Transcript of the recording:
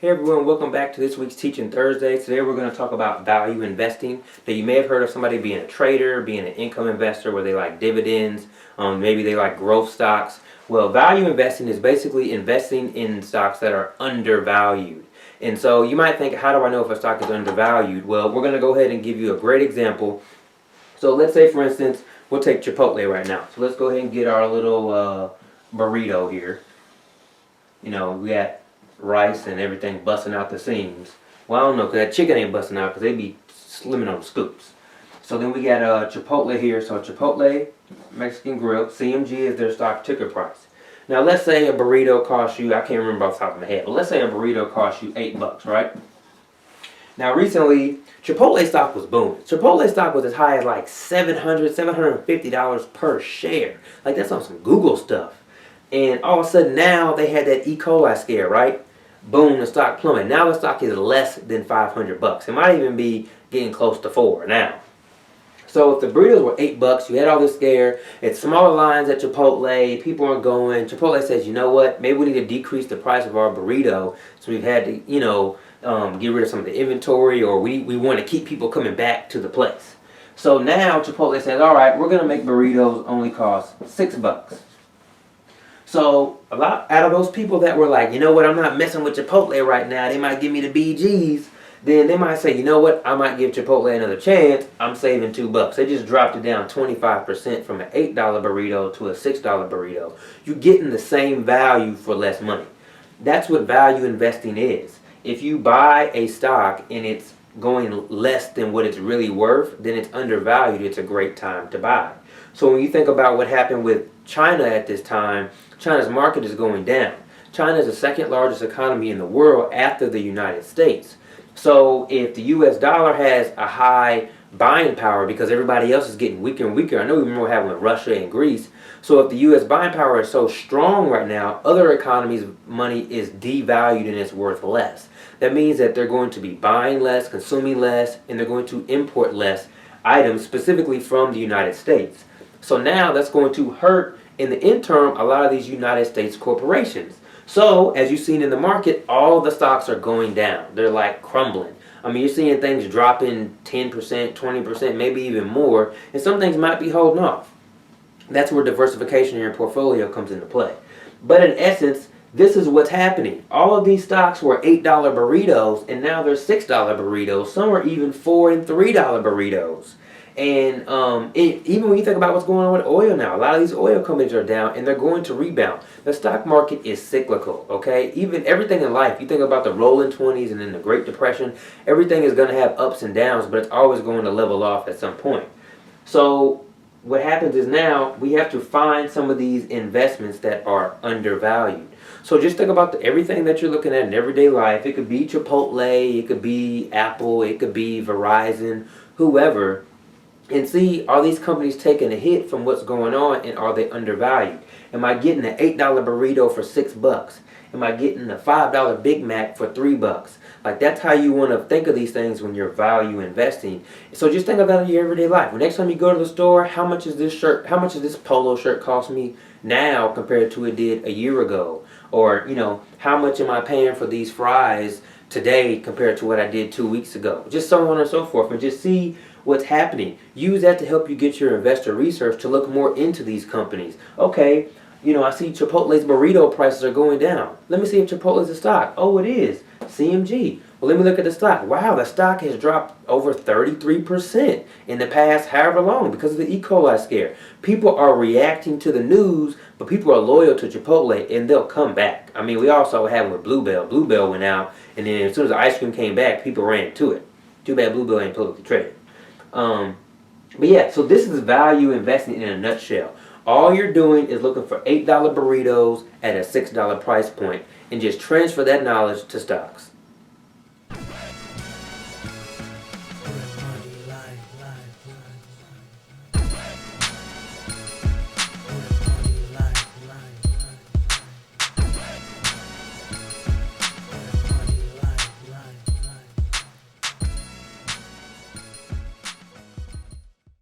Hey everyone, welcome back to this week's Teaching Thursday. Today we're going to talk about value investing. Now you may have heard of somebody being a trader, being an income investor where they like dividends, maybe they like growth stocks. Well, value investing is basically investing in stocks that are undervalued. And so you might think, how do I know if a stock is undervalued? Well, we're going to go ahead and give you a great example. So let's say, for instance, we'll take Chipotle right now. So let's go ahead and get our little burrito here. We got rice and everything busting out the seams. Well, I don't know, because that chicken ain't busting out because they be slimming on the scoops. So then we got Chipotle here. So Chipotle, Mexican Grill, CMG is their stock ticker price. Now let's say a burrito costs you, I can't remember off the top of my head, but let's say a burrito costs you $8, right? Now recently, Chipotle stock was booming. Chipotle stock was as high as like $700, $750 per share. Like that's on some Google stuff. And all of a sudden now they had that E. coli scare, right? Boom, the stock plummeted. Now the stock is less than $500. It might even be getting close to $4 now. So if the burritos were $8, you had all this scare, it's smaller lines at Chipotle, people aren't going. Chipotle says, you know what, maybe we need to decrease the price of our burrito. So we've had to, get rid of some of the inventory, or we want to keep people coming back to the place. So now Chipotle says, all right, we're going to make burritos only cost $6. So a lot out of those people that were like, you know what, I'm not messing with Chipotle right now, they might give me the BGs, then they might say, you know what, I might give Chipotle another chance, I'm saving $2. They just dropped it down 25% from an $8 burrito to a $6 burrito. You're getting the same value for less money. That's what value investing is. If you buy a stock and it's going less than what it's really worth, then it's undervalued. It's a great time to buy. So when you think about what happened with China at this time, China's market is going down. China is the second largest economy in the world after the United States. So if the US dollar has a high buying power because everybody else is getting weaker and weaker, I know we remember what happened with Russia and Greece. So if the US buying power is so strong right now, other economies' money is devalued and it's worth less. That means that they're going to be buying less, consuming less, and they're going to import less items specifically from the United States. So now that's going to hurt in the interim a lot of these United States corporations. So as you've seen in the market, all the stocks are going down. They're like crumbling. I mean, you're seeing things dropping 10%, 20%, maybe even more, and some things might be holding off. That's where diversification in your portfolio comes into play. But in essence, this is what's happening. All of these stocks were $8 burritos, and now they're $6 burritos. Some are even $4 and $3 burritos. And even when you think about what's going on with oil now, a lot of these oil companies are down and they're going to rebound. The stock market is cyclical, okay? Even everything in life, you think about the rolling 20s and then the Great Depression, everything is going to have ups and downs, but it's always going to level off at some point. So what happens is now we have to find some of these investments that are undervalued. So just think about everything that you're looking at in everyday life. It could be Chipotle, it could be Apple, it could be Verizon, whoever. And see, are these companies taking a hit from what's going on, and are they undervalued? Am I getting an $8 burrito for $6? Am I getting a $5 Big Mac for $3? Like, that's how you want to think of these things when you're value investing. So just think about it in your everyday life. The next time you go to the store, how much is this shirt, how much does this polo shirt cost me now compared to it did a year ago? Or, how much am I paying for these fries today compared to what I did 2 weeks ago? Just so on and so forth. And just see what's happening. Use that to help you get your investor research to look more into these companies. Okay, I see Chipotle's burrito prices are going down. Let me see if Chipotle's a stock. Oh, it is. CMG. Well, let me look at the stock. Wow, the stock has dropped over 33% in the past however long because of the E. coli scare. People are reacting to the news, but people are loyal to Chipotle and they'll come back. I mean, we also had with Blue Bell. Blue Bell went out, and then as soon as the ice cream came back, people ran to it. Too bad Blue Bell ain't publicly traded. But yeah, so this is value investing in a nutshell. All you're doing is looking for $8 burritos at a $6 price point and just transfer that knowledge to stocks.